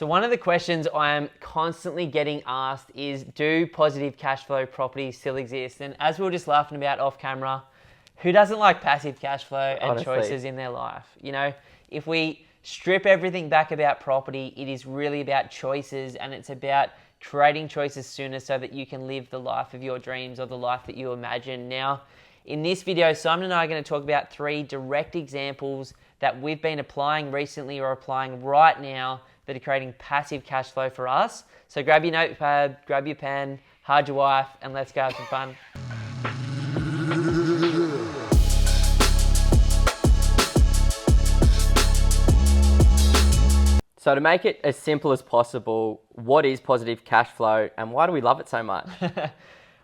So one of the questions I am constantly getting asked is, do positive cash flow properties still exist? And as we were just laughing about off camera, who doesn't like passive cash flow and Honestly. choices in their life? You know, if we strip everything back about property, it is really about choices, and it's about creating choices sooner so that you can live the life of your dreams or the life that you imagine. Now, in this video, Simon and I are going to talk about 3 direct examples that we've been applying recently or applying right now that are creating passive cash flow for us. So grab your notepad, grab your pen, hard your wife, and let's go have some fun. So to make it as simple as possible, what is positive cash flow and why do we love it so much?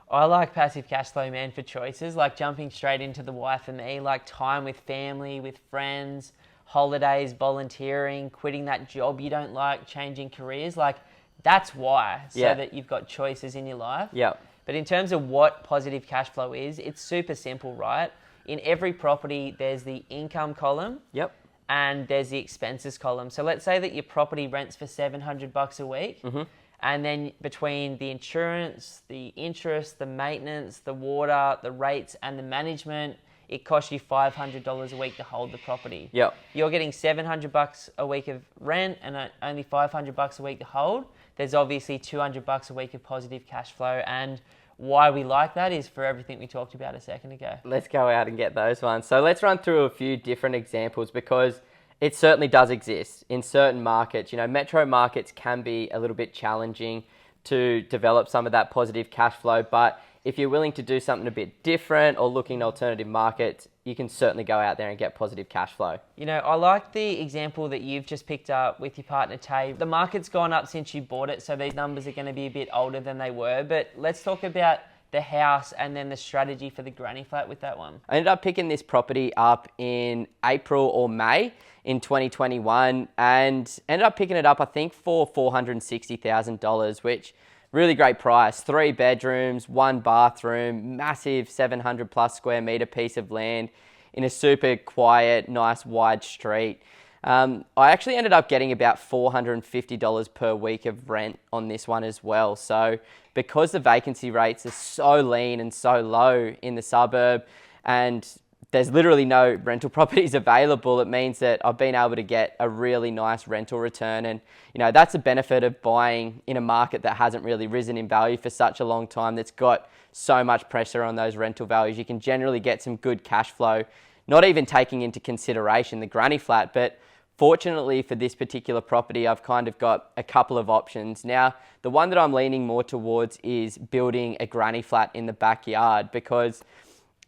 I like passive cash flow, man, for choices, like jumping straight into the why for me, like time with family, with friends, holidays, volunteering, quitting that job you don't like, changing careers. Like, that's why, so that you've got choices in your life. Yep. But in terms of what positive cash flow is, it's super simple, right? In every property, there's the income column. Yep. And there's the expenses column. So let's say that your property rents for $700 a week. Mm-hmm. And then between the insurance, the interest, the maintenance, the water, the rates, and the management, it costs you $500 a week to hold the property. Yep. You're getting $700 a week of rent and only $500 a week to hold. There's obviously $200 a week of positive cash flow. And why we like that is for everything we talked about a second ago. Let's go out and get those ones. So let's run through a few different examples because it certainly does exist in certain markets. You know, metro markets can be a little bit challenging to develop some of that positive cash flow, but if you're willing to do something a bit different or looking at alternative markets, you can certainly go out there and get positive cash flow. You know, I like the example that you've just picked up with your partner, Tay. The market's gone up since you bought it, so these numbers are going to be a bit older than they were. But let's talk about the house and then the strategy for the granny flat with that one. I ended up picking this property up in April or May in 2021 and ended up picking it up, I think, for $460,000, which really great price. 3 bedrooms, 1 bathroom, massive 700 plus square meter piece of land in a super quiet, nice wide street. I actually ended up getting about $450 per week of rent on this one as well. So because the vacancy rates are so lean and so low in the suburb and there's literally no rental properties available, it means that I've been able to get a really nice rental return. And, you know, that's a benefit of buying in a market that hasn't really risen in value for such a long time, that's got so much pressure on those rental values. You can generally get some good cash flow, not even taking into consideration the granny flat. But fortunately for this particular property, I've kind of got a couple of options. Now, the one that I'm leaning more towards is building a granny flat in the backyard, because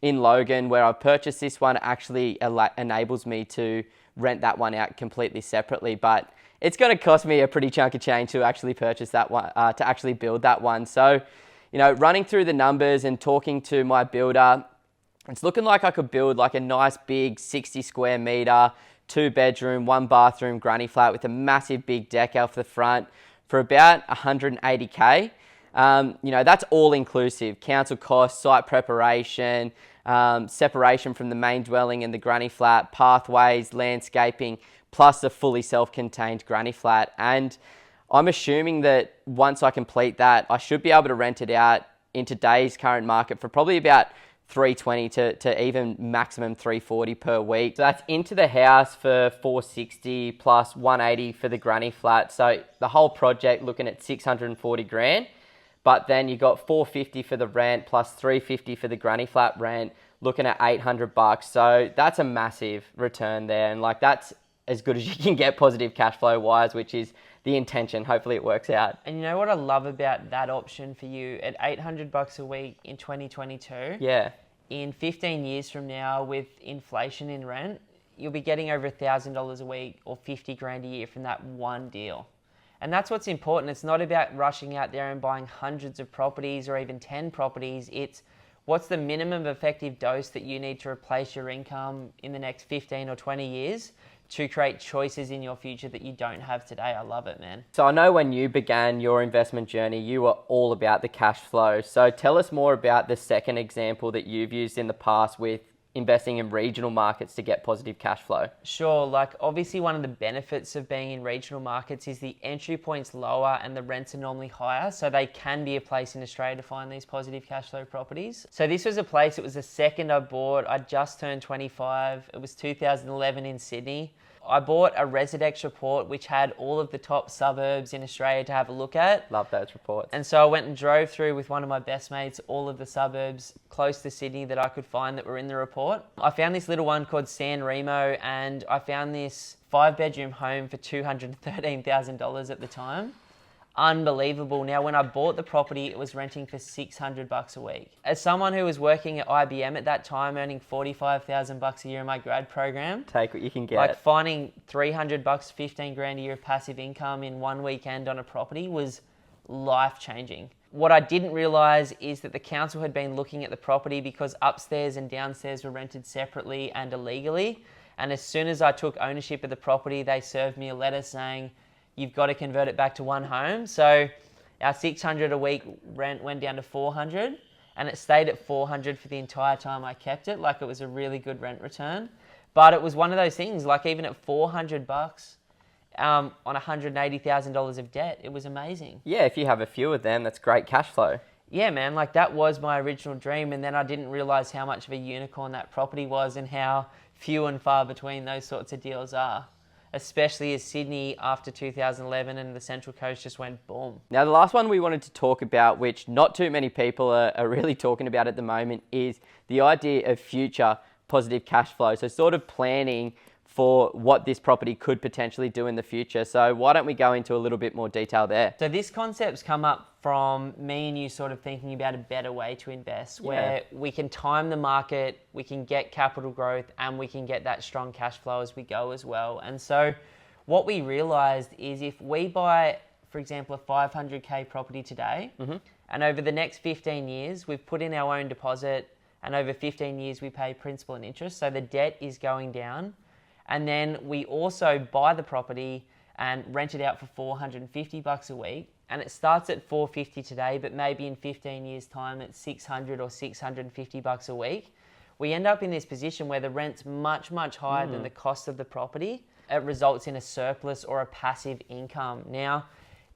in Logan, where I've purchased this one, actually enables me to rent that one out completely separately. But it's going to cost me a pretty chunk of change to actually purchase that one, to actually build that one. So, you know, running through the numbers and talking to my builder, it's looking like I could build like a nice big 60 square meter, 2 bedroom, 1 bathroom granny flat with a massive big deck out the front for about 180K. You know, that's all inclusive: council costs, site preparation, separation from the main dwelling and the granny flat, pathways, landscaping, plus a fully self-contained granny flat. And I'm assuming that once I complete that, I should be able to rent it out in today's current market for probably about $320 to even maximum $340 per week. So that's into the house for $460 plus $180 for the granny flat. So the whole project looking at $640,000. But then you got $450 for the rent plus $350 for the granny flat rent, looking at $800. So that's a massive return there. And like, that's as good as you can get positive cash flow wise, which is the intention. Hopefully it works out. And you know what I love about that option for you at $800 a week in 2022? Yeah. In 15 years from now, with inflation in rent, you'll be getting over $1,000 a week or $50,000 a year from that one deal. And that's what's important. It's not about rushing out there and buying hundreds of properties or even 10 properties. It's what's the minimum effective dose that you need to replace your income in the next 15 or 20 years to create choices in your future that you don't have today. I love it, man. So I know when you began your investment journey, you were all about the cash flow. So tell us more about the second example that you've used in the past with investing in regional markets to get positive cash flow? Sure, like obviously one of the benefits of being in regional markets is the entry point's lower and the rents are normally higher, so they can be a place in Australia to find these positive cash flow properties. So this was a place, it was the second I bought. I just turned 25. It was 2011 in Sydney. I bought a Residex report which had all of the top suburbs in Australia to have a look at. Love those reports. And so I went and drove through with one of my best mates all of the suburbs close to Sydney that I could find that were in the report. I found this little one called San Remo, and I found this 5-bedroom home for $213,000 at the time. Unbelievable. Now, when I bought the property, it was renting for $600 a week. As someone who was working at IBM at that time, earning $45,000 a year in my grad program, take what you can get. Like finding $300, 15 grand a year of passive income in one weekend on a property was life-changing. What I didn't realise is that the council had been looking at the property because upstairs and downstairs were rented separately and illegally. And as soon as I took ownership of the property, they served me a letter saying, you've got to convert it back to one home. So our $600 a week rent went down to $400, and it stayed at $400 for the entire time I kept it. Like, it was a really good rent return. But it was one of those things, like even at $400 on $180,000 of debt, it was amazing. Yeah, if you have a few of them, that's great cash flow. Yeah, man, like that was my original dream, and then I didn't realise how much of a unicorn that property was and how few and far between those sorts of deals are. Especially as Sydney after 2011 and the Central Coast just went boom. Now, the last one we wanted to talk about, which not too many people are really talking about at the moment, is the idea of future positive cash flow. So sort of planning for what this property could potentially do in the future. So why don't we go into a little bit more detail there? So this concept's come up from me and you sort of thinking about a better way to invest, where we can time the market, we can get capital growth, and we can get that strong cash flow as we go as well. And so what we realised is if we buy, for example, a 500K property today, and over the next 15 years, we've put in our own deposit, and over 15 years, we pay principal and interest. So the debt is going down. And then we also buy the property and rent it out for $450 a week. And it starts at $450 today, but maybe in 15 years' time, it's $600 or $650 a week. We end up in this position where the rent's much, much higher than the cost of the property. It results in a surplus or a passive income. Now,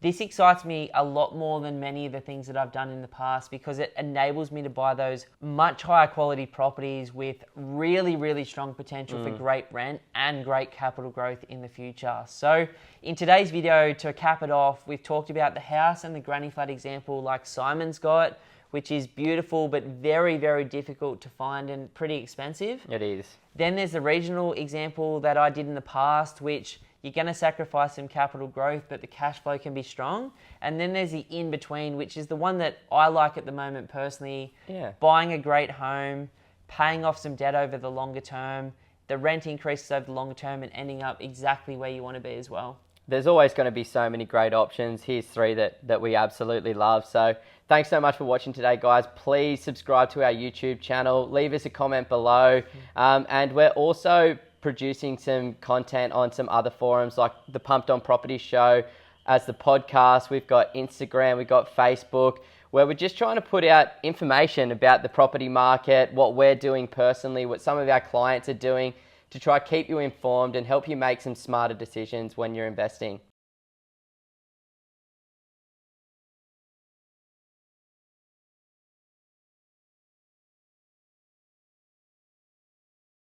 this excites me a lot more than many of the things that I've done in the past because it enables me to buy those much higher quality properties with really, really strong potential for great rent and great capital growth in the future. So in today's video, to cap it off, we've talked about the house and the granny flat example like Simon's got, which is beautiful but very, very difficult to find and pretty expensive. It is. Then there's the regional example that I did in the past, which you're going to sacrifice some capital growth, but the cash flow can be strong. And then there's the in-between, which is the one that I like at the moment personally. Buying a great home, paying off some debt over the longer term, the rent increases over the longer term, and ending up exactly where you want to be as well. There's always going to be so many great options. Here's 3 that we absolutely love. So thanks so much for watching today, guys. Please subscribe to our YouTube channel. Leave us a comment below. And we're also producing some content on some other forums like the Pumped On Property Show as the podcast. We've got Instagram, we've got Facebook, where we're just trying to put out information about the property market, what we're doing personally, what some of our clients are doing to try to keep you informed and help you make some smarter decisions when you're investing.